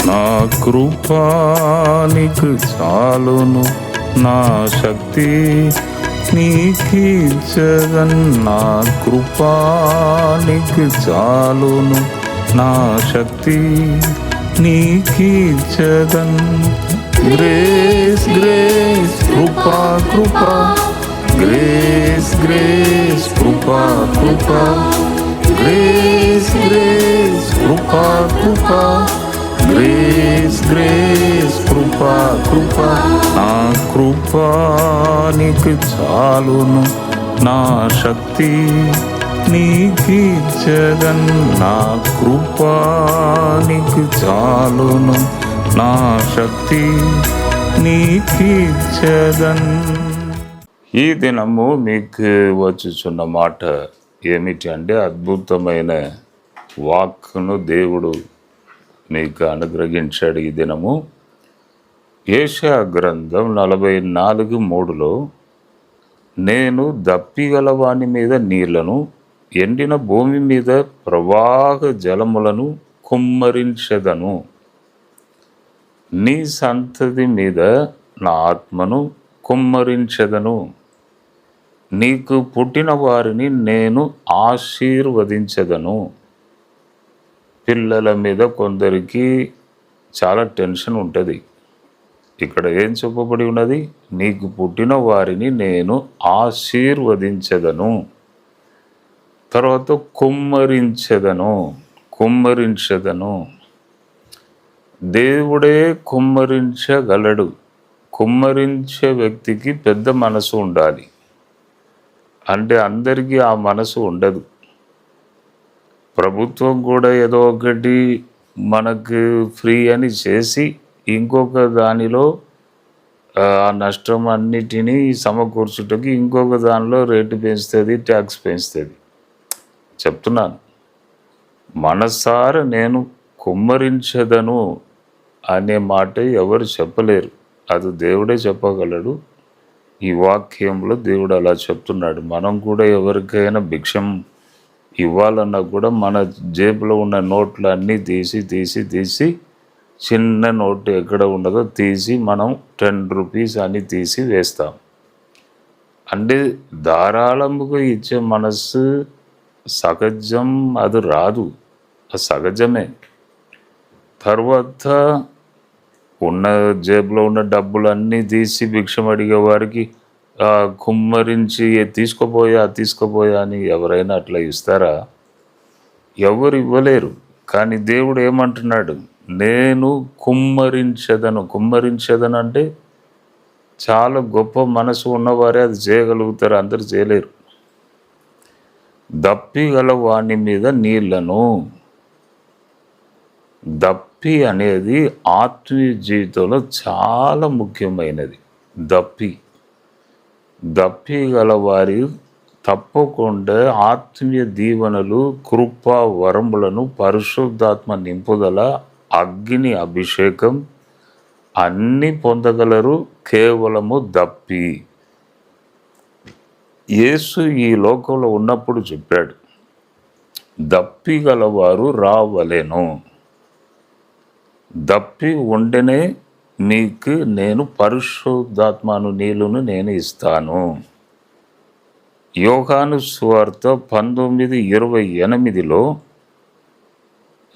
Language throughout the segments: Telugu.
నా కృపా నీకు చాలును, నా శక్తి నీకిచ్చదన్. నా కృపా నీకు చాలును, నా శక్తి నీకిచ్చదన్. గ్రేస్ గ్రేస్ కృపా కృపా, గ్రేస్ గ్రేస్ కృపా కృపా, గ్రేస్ గ్రేస్ కృపా కృపా, గ్రేస్ గ్రేస్ కృపా కృపా. నా కృపా నీకు చాలును, నా శక్తి నీకిచ్చదన్. నా కృపా నీకు చాలును, నా శక్తి నీకిచ్చదన్. ఈ దినము మీకు వచ్చుచున్న మాట ఏమిటి అంటే, అద్భుతమైన వాక్కును దేవుడు మీకు అనుగ్రహించాడు. ఈ దినము యెషయా గ్రంథం 44:3 నేను దప్పిగల వాని మీద నీళ్లను, ఎండిన భూమి మీద ప్రవాహ జలములను కుమ్మరించెదను. నీ సంతతి మీద నా ఆత్మను కుమ్మరించెదను. నీకు పుట్టిన వారిని నేను ఆశీర్వదించెదను. పిల్లల మీద కొందరికి చాలా టెన్షన్ ఉంటుంది. ఇక్కడ ఏం చెప్పబడి ఉన్నది? నీకు పుట్టిన వారిని నేను ఆశీర్వదించెదను. తర్వాత కుమ్మరించెదను. దేవుడే కుమ్మరించగలడు. కుమ్మరించే వ్యక్తికి పెద్ద మనసు ఉండాలి. అంటే అందరికీ ఆ మనసు ఉండదు. ప్రభుత్వం కూడా ఏదో ఒకటి మనకు ఫ్రీ అని చేసి ఇంకొక దానిలో ఆ నష్టం అన్నిటినీ సమకూర్చుటకి ఇంకొక దానిలో రేటు పెంచుతుంది, ట్యాక్స్ పెంచుతుంది. చెప్తున్నాను, మనసారా నేను కుమ్మరించదను అనే మాట ఎవరు చెప్పలేరు. అది దేవుడే చెప్పగలడు. ఈ వాక్యంలో దేవుడు అలా చెప్తున్నాడు. మనం కూడా ఎవరికైనా భిక్షం ఇవ్వాలన్నా కూడా మన జేబులో ఉన్న నోట్లు అన్నీ తీసి చిన్న నోటు ఎక్కడ ఉండదో తీసి మనం 10 రూపీస్ అని తీసి వేస్తాం. అంటే ధారాళముగా ఇచ్చే మనస్సు సహజం, అది రాదు, అది సహజమే. తర్వాత ఉన్న జేబులో ఉన్న డబ్బులు అన్నీ తీసి భిక్షం అడిగే వారికి కుమ్మరించి తీసుకోపోయా అని ఎవరైనా అట్లా ఇస్తారా? ఎవరు ఇవ్వలేరు. కానీ దేవుడు ఏమంటున్నాడు? నేను కుమ్మరించదను అంటే చాలా గొప్ప మనసు ఉన్నవారే అది చేయగలుగుతారు, అందరు చేయలేరు. దప్పిగల వాని మీద నీళ్లను. దప్పి అనేది ఆత్మీయ జీవితంలో చాలా ముఖ్యమైనది. దప్పి గల వారి తప్పకుండా ఆత్మీయ దీవెనలు, కృపా వరములను, పరిశుద్ధాత్మ నింపుదల, అగ్ని అభిషేకం అన్నీ పొందగలరు కేవలము దప్పి. యేసు ఈ లోకంలో ఉన్నప్పుడు చెప్పాడు, దప్పి గలవారు రావలెను. దప్పి ఉంటేనే మీకు నేను పరిశుద్ధాత్మను నీళ్లను నేను ఇస్తాను. యోహాను సువార్త 19:28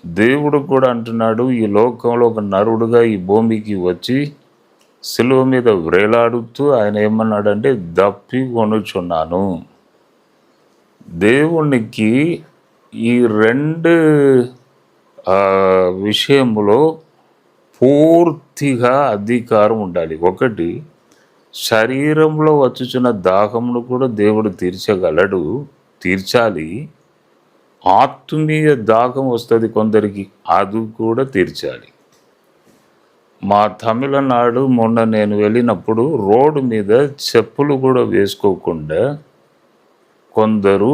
దేవుడు కూడా అంటున్నాడు, ఈ లోకంలో ఒక నరుడుగా ఈ భూమికి వచ్చి శిలువ మీద వ్రేలాడుతూ ఆయన ఏమన్నాడంటే, దప్పి కొనుచున్నాను. దేవునికి ఈ 2 విషయములో పూర్తిగా అధికారం ఉండాలి. ఒకటి, శరీరంలో వచ్చుచున్న దాహమును కూడా దేవుడు తీర్చాలి. ఆత్మీయ దాహం వస్తుంది కొందరికి, అది కూడా తీర్చాలి. మా తమిళనాడు మొన్న నేను వెళ్ళినప్పుడు రోడ్డు మీద చెప్పులు కూడా వేసుకోకుండా కొందరు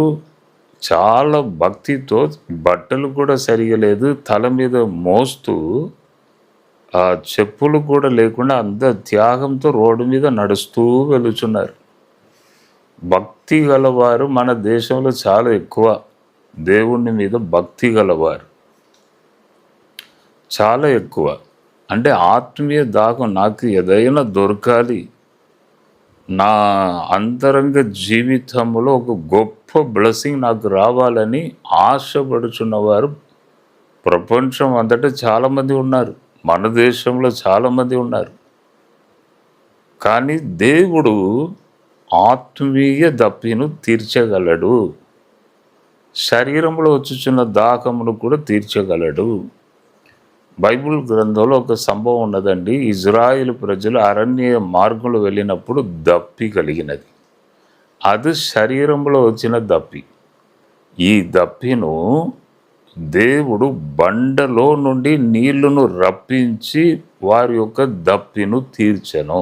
చాలా భక్తితో, బట్టలు కూడా సరిగా లేదు, తల మీద మోస్తూ ఆ చెప్పులు కూడా లేకుండా అంత త్యాగంతో రోడ్డు మీద నడుస్తూ వెళుచున్నారు. భక్తి గలవారు మన దేశంలో చాలా ఎక్కువ, దేవుని మీద భక్తి గలవారు. చాలా ఎక్కువ. అంటే ఆత్మీయ దాహం నాకు ఏదైనా దొరకాలి. నా అంతరంగ జీవితంలో ఒక గొప్ప బ్లెస్సింగ్ నాకు రావాలని ఆశపడుచున్నవారు ప్రపంచం అంతటా చాలామంది ఉన్నారు. మన దేశంలో చాలామంది ఉన్నారు. కానీ దేవుడు ఆత్మీయ దప్పిను తీర్చగలడు. శరీరంలో వచ్చుచున్న దాహమును కూడా తీర్చగలడు. బైబిల్ గ్రంథంలో ఒక సంభవం ఉన్నదండి. ఇజ్రాయేల్ ప్రజలు అరణ్య మార్గంలో వెళ్ళినప్పుడు దప్పి కలిగినది. అది శరీరంలో వచ్చిన దప్పి. ఈ దప్పిను దేవుడు బండలో నుండి నీళ్లను రప్పించి వారి యొక్క దప్పిను తీర్చెను.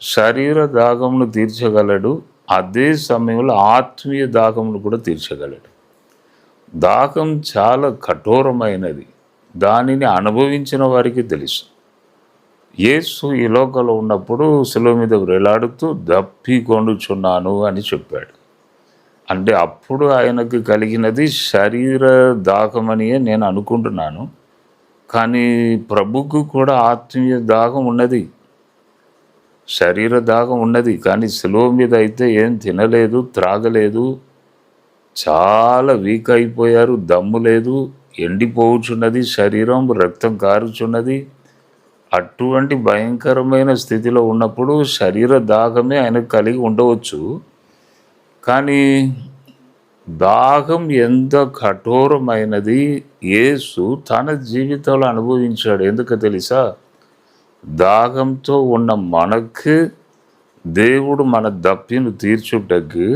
శరీర దాహమును తీర్చగలడు, అదే సమయంలో ఆత్మీయ దాహమును కూడా తీర్చగలడు. దాహం చాలా కఠోరమైనది. దానిని అనుభవించిన వారికి తెలుసు. యేసు ఈ లోకంలో ఉన్నప్పుడు శిలువ మీద వేలాడుతూ దప్పికొనుచున్నాను అని చెప్పాడు. అంటే అప్పుడు ఆయనకు కలిగినది శరీర దాహమని నేను అనుకుంటున్నాను. కానీ ప్రభుకు కూడా ఆత్మీయ దాహం ఉన్నది, శరీర దాహం ఉన్నది. కానీ శిలువ మీద అయితే ఏం తినలేదు, త్రాగలేదు, చాలా వీక్ అయిపోయారు, దమ్ము లేదు, ఎండిపోవచ్చున్నది శరీరం, రక్తం కారుచున్నది. అటువంటి భయంకరమైన స్థితిలో ఉన్నప్పుడు శరీర దాహమే ఆయనకు కలిగి ఉండవచ్చు. కానీ దాహం ఎంత కఠోరమైనది యేసు తన జీవితంలో అనుభవించాడు. ఎందుకు తెలుసా? దాహంతో ఉన్న మనకు దేవుడు మన దప్పిను తీర్చుటకు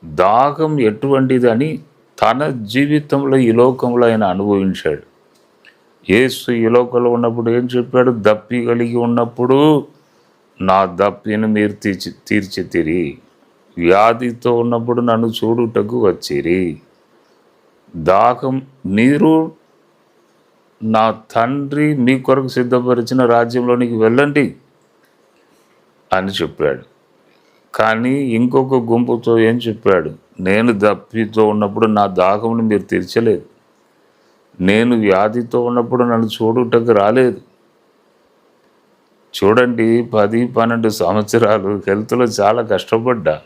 దాహం ఎటువంటిదని తన జీవితంలో ఈ లోకంలో ఆయన అనుభవించాడు. యేసు ఈ లోకంలో ఉన్నప్పుడు ఏం చెప్పాడు? దప్పి కలిగి ఉన్నప్పుడు నా దప్పిని మీరు తీర్చితిరి. వ్యాధితో ఉన్నప్పుడు నన్ను చూడుటకు వచ్చిరి. దాహం మీరు నా తండ్రి మీ కొరకు సిద్ధపరిచిన రాజ్యంలోనికి వెళ్ళండి అని చెప్పాడు. కానీ ఇంకొక గుంపుతో ఏం చెప్పాడు? నేను దప్పితో ఉన్నప్పుడు నా దాహమును మీరు తీర్చలేదు, నేను వ్యాధితో ఉన్నప్పుడు నన్ను చూడుటకు రాలేదు. చూడండి, 10-12 సంవత్సరాలు హెల్త్లో చాలా కష్టపడ్డా.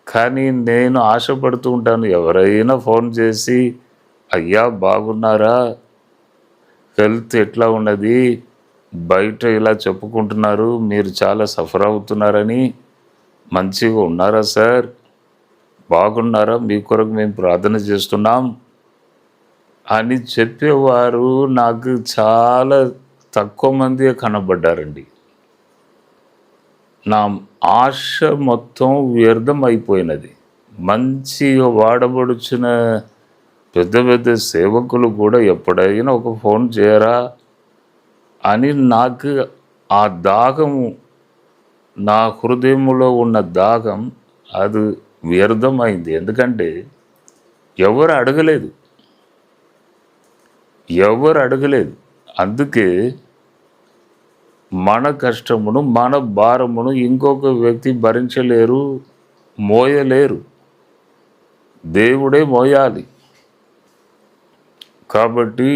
కానీ నేను ఆశపడుతూ ఉంటాను, ఎవరైనా ఫోన్ చేసి అయ్యా బాగున్నారా, హెల్త్ ఎట్లా ఉన్నది, బయట ఇలా చెప్పుకుంటున్నారు, మీరు చాలా సఫర్ అవుతున్నారని, మంచిగా ఉన్నారా సార్, బాగున్నారా, మీ కొరకు మేము ప్రార్థన చేస్తున్నాం అని చెప్పేవారు నాకు చాలా తక్కువ మంది కనబడ్డారండి. నా ఆశ మొత్తం వ్యర్థం అయిపోయినది. మంచిగా వాడబడుచున్న పెద్ద పెద్ద సేవకులు కూడా ఎప్పుడైనా ఒక ఫోన్ చేయరా అని నాకు ఆ దాహము, నా హృదయంలో ఉన్న దాహం అది వ్యర్థమైంది. ఎందుకంటే ఎవరు అడగలేదు. అందుకే మన కష్టమును, మన భారమును ఇంకొక వ్యక్తి భరించలేరు, మోయలేరు. దేవుడే మోయాలి. కాబట్టి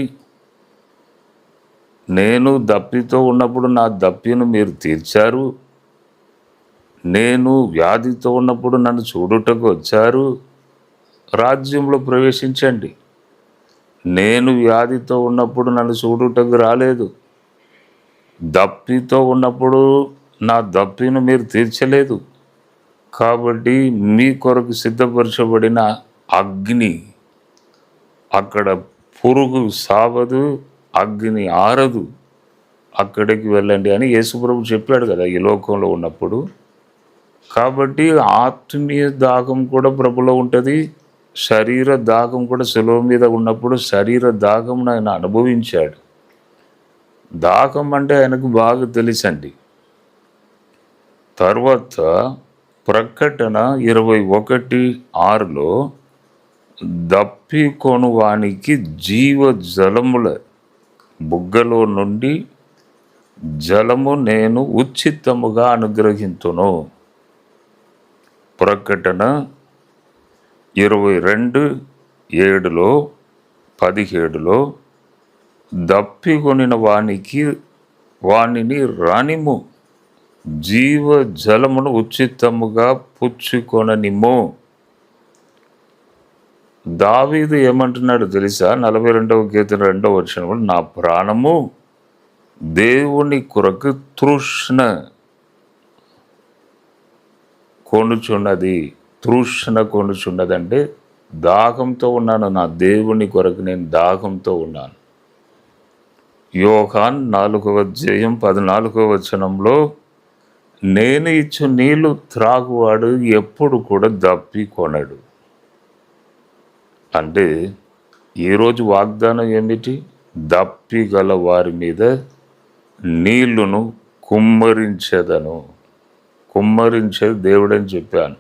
నేను దప్పితో ఉన్నప్పుడు నా దప్పిను మీరు తీర్చారు, నేను వ్యాధితో ఉన్నప్పుడు నన్ను చూడుటకు వచ్చారు, రాజ్యంలో ప్రవేశించండి. నేను వ్యాధితో ఉన్నప్పుడు నన్ను చూడుటకు రాలేదు, దప్పితో ఉన్నప్పుడు నా దప్పిను మీరు తీర్చలేదు. కాబట్టి మీ కొరకు సిద్ధపరచబడిన అగ్ని, అక్కడ పురుగు సావదు, అగ్ని ఆరదు, అక్కడికి వెళ్ళండి అని యేసుప్రభు చెప్పాడు కదా ఈ లోకంలో ఉన్నప్పుడు. కాబట్టి ఆత్మీయ దాహం కూడా ప్రభులో ఉంటుంది, శరీర దాహం కూడా శిలువ మీద ఉన్నప్పుడు శరీర దాహం ఆయన అనుభవించాడు. దాహం అంటే ఆయనకు బాగా తెలుసండి. తర్వాత ప్రకటన 21:6లో దప్పికొనువానికి జీవ జలముల బుగ్గలో నుండి జలము నేను ఉచితముగా అనుగ్రహింతును. ప్రకటన 22:7లో 17లో దప్పికొనిన వానిని రానిము, జీవ జలమును ఉచితముగా పుచ్చుకొననిమ్ము. దావీదు ఏమంటున్నాడు తెలుసా? 42వ కీర్తన 2వ వచనంలో, నా ప్రాణము దేవుని కొరకు తృష్ణ కొనుచున్నది. తృష్ణ కొనుచున్నది అంటే దాహంతో ఉన్నాను, నా దేవుని కొరకు నేను దాహంతో ఉన్నాను. యోహాన్ 4వ అధ్యాయం 14వ వచనంలో, నేను ఇచ్చు నీళ్లు త్రాగువాడు ఎప్పుడు కూడా దప్పి కొనడు. అంటే ఈరోజు వాగ్దానం ఏమిటి? దప్పి గల వారి మీద నీళ్లును కుమ్మరించేదను. కుమ్మరించేది దేవుడని చెప్పాను.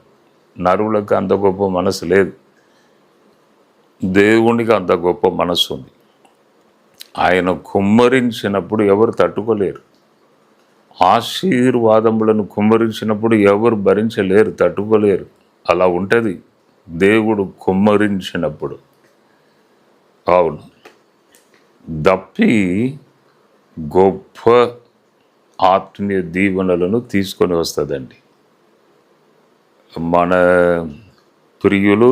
నరువులకు అంత గొప్ప మనసు లేదు, దేవునికి అంత గొప్ప మనసు ఉంది. ఆయన కుమ్మరించినప్పుడు ఎవరు తట్టుకోలేరు. ఆశీర్వాదములను కుమ్మరించినప్పుడు ఎవరు భరించలేరు, తట్టుకోలేరు. అలా ఉంటుంది దేవుడు కుమ్మరించినప్పుడు. అవును, దప్పి గొప్ప ఆత్మీయ దీవెనలను తీసుకొని వస్తుందండి. మన ప్రియులు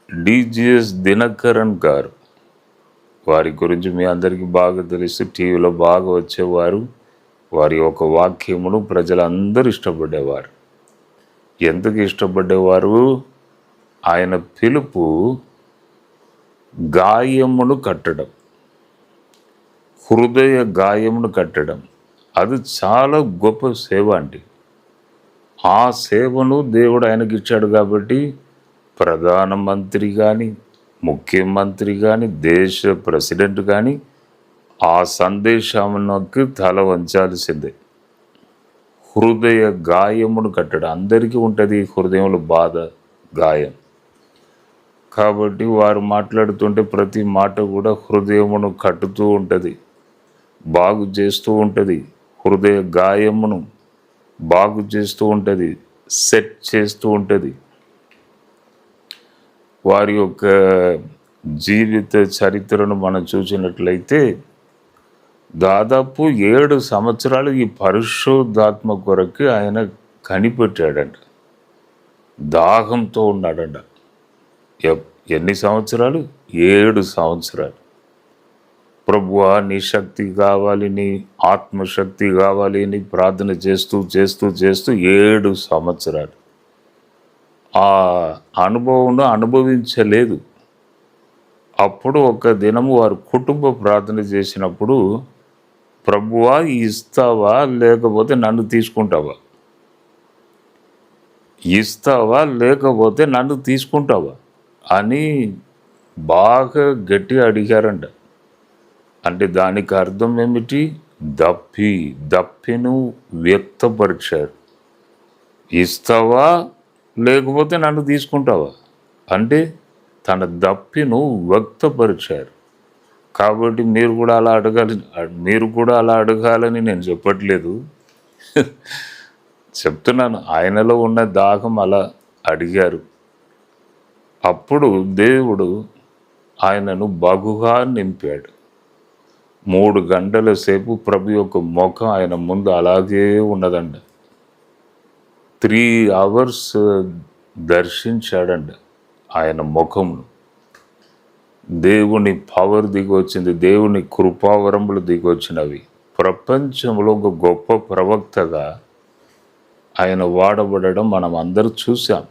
డిజిఎస్ దినకరన్ గారు, వారి గురించి మీ అందరికీ బాగా తెలుసు, టీవీలో బాగా వచ్చేవారు. వారి యొక్క వాక్యమును ప్రజలందరూ ఇష్టపడేవారు. ఎందుకు ఇష్టపడేవారు? ఆయన పిలుపు గాయమును కట్టడం, హృదయ గాయమును కట్టడం. అది చాలా గొప్ప సేవ అండి. ఆ సేవను దేవుడు ఆయనకి ఇచ్చాడు కాబట్టి ప్రధానమంత్రి కానీ, ముఖ్యమంత్రి కానీ, దేశ ప్రెసిడెంట్ కానీ ఆ సందేశానికి తల వంచాల్సిందే. హృదయ గాయమును కట్టడం. అందరికీ ఉంటుంది హృదయంలో బాధ, గాయం. కాబట్టి వారు మాట్లాడుతుంటే ప్రతి మాట కూడా హృదయమును కట్టుతూ ఉంటుంది, బాగు చేస్తూ ఉంటుంది. హృదయ గాయమును బాగు చేస్తూ ఉంటుంది, సెట్ చేస్తూ ఉంటుంది. వారి యొక్క జీవిత చరిత్రను మనం చూసినట్లయితే దాదాపు 7 సంవత్సరాలు ఈ పరిశుద్ధాత్మ కొరకు ఆయన కనిపెట్టాడంట. దాహంతో ఉన్నాడంట. ఎన్ని సంవత్సరాలు? 7 సంవత్సరాలు. ప్రభువా, నీ శక్తి కావాలి, నీ ఆత్మశక్తి కావాలి అని ప్రార్థన చేస్తూ చేస్తూ చేస్తూ 7 సంవత్సరాలు ఆ అనుభవం అనుభవించలేదు. అప్పుడు ఒక దినము వారు కుటుంబ ప్రార్థన చేసినప్పుడు, ప్రభువా ఇస్తావా లేకపోతే నన్ను తీసుకుంటావా? ఇస్తావా లేకపోతే నన్ను తీసుకుంటావా అని బాగా గట్టిగా అడిగారంట. అంటే దానికి అర్థం ఏమిటి? దప్పిను వ్యక్తపరిచారు. ఇస్తావా లేకపోతే నన్ను తీసుకుంటావా అంటే తన దప్పిను వ్యక్తపరిచారు. కాబట్టి మీరు కూడా అలా అడగాలని నేను చెప్పట్లేదు, చెప్తున్నాను. ఆయనలో ఉన్న దాహం అలా అడిగారు. అప్పుడు దేవుడు ఆయనను బహుగా నింపాడు. 3 గంటల సేపు ప్రభు యొక్క ముఖం ఆయన ముందు అలాగే ఉన్నదండి. 3 hours దర్శించాడండి ఆయన ముఖమును. దేవుని పవర్ దిగొచ్చింది, దేవుని కృపావరములు దిగొచ్చినవి. ప్రపంచంలో ఒక గొప్ప ప్రవక్తగా ఆయన వాడబడడం మనం అందరూ చూసాం.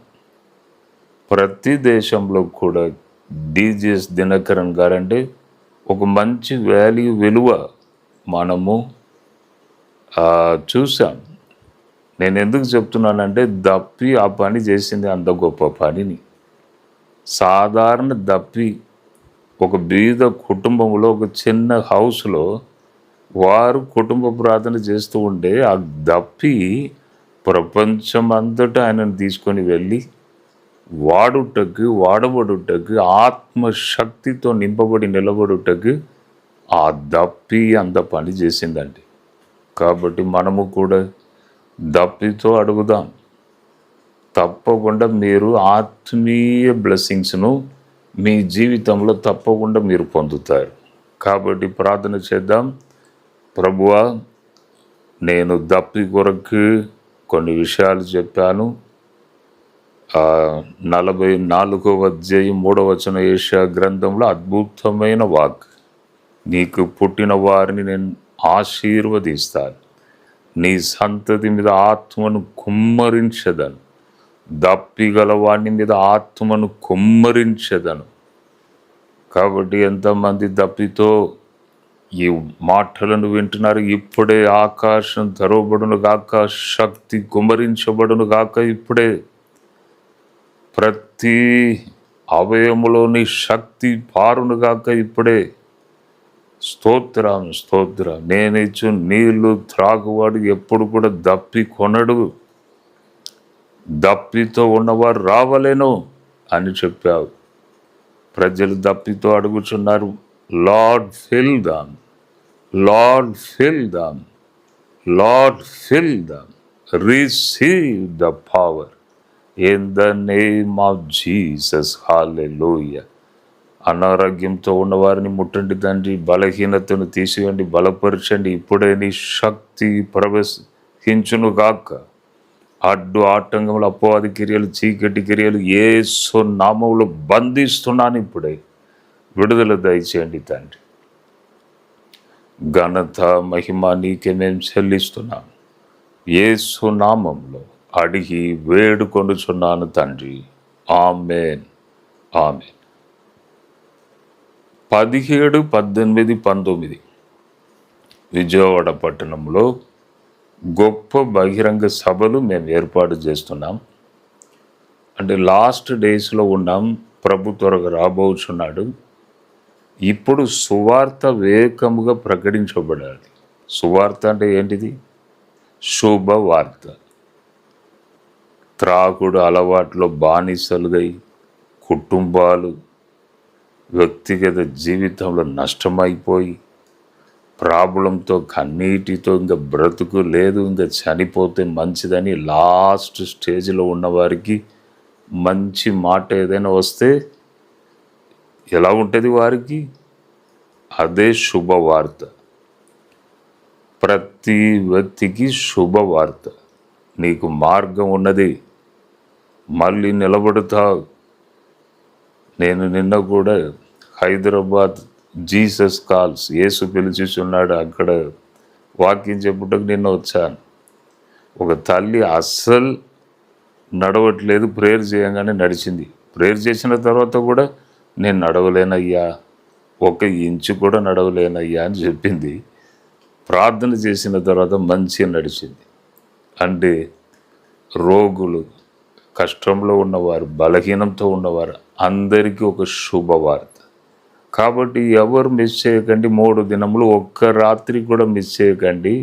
ప్రతి దేశంలో కూడా డిజిఎస్ దినకరన్ గారంటే ఒక మంచి విలువ మనము చూసాం. నేను ఎందుకు చెప్తున్నానంటే దప్పి ఆ పని చేసింది, అంత గొప్ప పనిని. సాధారణ దప్పి ఒక బీద కుటుంబంలో, ఒక చిన్న హౌస్లో వారు కుటుంబ ప్రార్థన చేస్తూ ఉంటే ఆ దప్పి ప్రపంచం అంతటా ఆయనను తీసుకొని వెళ్ళి వాడబడుటకు ఆత్మశక్తితో నింపబడి నిలబడుటకు ఆ దప్పి అంత పని చేసిందండి. కాబట్టి మనము కూడా దప్పితో అడుగుదాం. తప్పకుండా మీరు ఆత్మీయ బ్లెస్సింగ్స్ను మీ జీవితంలో తప్పకుండా మీరు పొందుతారు. కాబట్టి ప్రార్థన చేద్దాం. ప్రభువా, నేను దప్పి కొరకు కొన్ని విషయాలు చెప్పాను. 44వ అధ్యాయం 3వ వచనం యెషయా గ్రంథంలో అద్భుతమైన వాక్. నీకు పుట్టిన వారిని నేను ఆశీర్వదిస్తాను, నీ సంతతి మీద ఆత్మను కుమ్మరించదను, దప్పిగల వాని మీద ఆత్మను కుమ్మరించదను. కాబట్టి ఎంతమంది దప్పితో ఈ మాటలను వింటున్నారు? ఇప్పుడే ఆకాశం తెరవబడును గాక, శక్తి కుమ్మరించబడును గాక. ఇప్పుడే ప్రతి అవయములోని శక్తి పారును గాక. ఇప్పుడే స్తోత్రం, స్తోత్రం. నేనిచ్చు నీళ్లు త్రాగువాడు ఎప్పుడు కూడా దప్పి కొనడు, దప్పితో ఉన్నవారు రావలేను అని చెప్పావు. ప్రజలు దప్పితో అడుగుచున్నారు, Lord fill them, Lord fill them, Lord fill them, receive the power in the name of Jesus. Hallelujah. అనారోగ్యంతో ఉన్నవారిని ముట్టండి తండ్రి, బలహీనతను తీసివేయండి, బలపరచండి. ఇప్పుడే నీ శక్తి ప్రవేశించును గాక. అడ్డు ఆటంకములు, అపవాది క్రియలు, చీకటి క్రియలు యేసు నామములో బంధిస్తున్నాను. ఇప్పుడే విడుదల దయచేయండి తండ్రి. ఘనత మహిమ నీకే మేము చెల్లిస్తున్నాను. యేసు నామంలో అడిగి వేడుకొనుచున్నాను తండ్రి. ఆమేన్, ఆమేన్. 17, 18, 19 విజయవాడ పట్టణంలో గొప్ప బహిరంగ సభలు మేము ఏర్పాటు చేస్తున్నాం. అంటే లాస్ట్ డేస్లో ఉన్నాం. ప్రభు త్వరగా రాబోచున్నాడు. ఇప్పుడు సువార్త వేగముగా ప్రకటించబడాలి. సువార్త అంటే ఏంటిది? శుభవార్త. త్రాగుడు అలవాట్లో బానిసలుగై కుటుంబాలు, వ్యక్తిగత జీవితంలో నష్టమైపోయి ప్రాబ్లంతో, కన్నీటితో ఇంకా బ్రతుకు లేదు, ఇంకా చనిపోతే మంచిదని లాస్ట్ స్టేజ్లో ఉన్నవారికి మంచి మాట ఏదైనా వస్తే ఎలా ఉంటుంది వారికి? అదే శుభవార్త. ప్రతి వ్యక్తికి శుభవార్త. నీకు మార్గం ఉన్నది, మళ్ళీ నిలబడతావు. నేను నిన్న కూడా హైదరాబాద్ జీసస్ కాల్స్, యేసు పిలిచిస్తున్నాడు, అక్కడ వాక్యం చెప్పుటకు నిన్న వచ్చాను. ఒక తల్లి అస్సలు నడవట్లేదు, ప్రేయర్ చేయగానే నడిచింది. ప్రేయర్ చేసిన తర్వాత కూడా నేను నడవలేనయ్యా, 1 ఇంచు కూడా నడవలేనయ్యా అని చెప్పింది. ప్రార్థన చేసిన తర్వాత మంచిగా నడిచింది. అంటే రోగులు, కష్టంలో ఉన్నవారు, బలహీనంతో ఉన్నవారు అందరికీ ఒక శుభవార్త. కాబట్టి ఎవరు మిస్ చేయకండి. 3 దినములు, 1 రాత్రి కూడా మిస్ చేయకండి.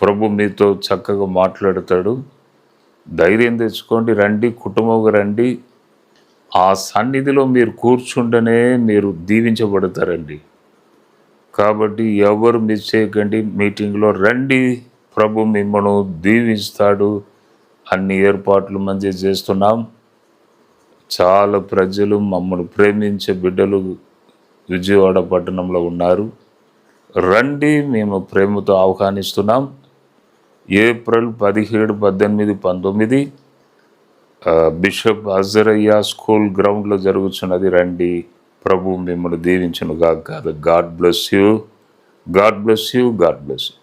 ప్రభు మీతో చక్కగా మాట్లాడతాడు. ధైర్యం తెచ్చుకోండి, రండి, కుటుంబంగా రండి. ఆ సన్నిధిలో మీరు కూర్చుంటేనే మీరు దీవించబడతారండి. కాబట్టి ఎవరు మిస్ చేయకండి. మీటింగ్లో రండి, ప్రభు మిమ్మల్ని దీవిస్తాడు. అన్ని ఏర్పాట్లు మంచిగా చేస్తున్నాం. చాలా ప్రజలు, మమ్మల్ని ప్రేమించే బిడ్డలు విజయవాడ పట్టణంలో ఉన్నారు. రండి, మేము ప్రేమతో ఆహ్వానిస్తున్నాం. ఏప్రిల్ 17, 18, 19 బిషప్ అజరయ్య స్కూల్ గ్రౌండ్లో జరుగుతున్నది. రండి, ప్రభు మిమ్మల్ని దీవించును గాక. God bless you, God bless you, God bless you.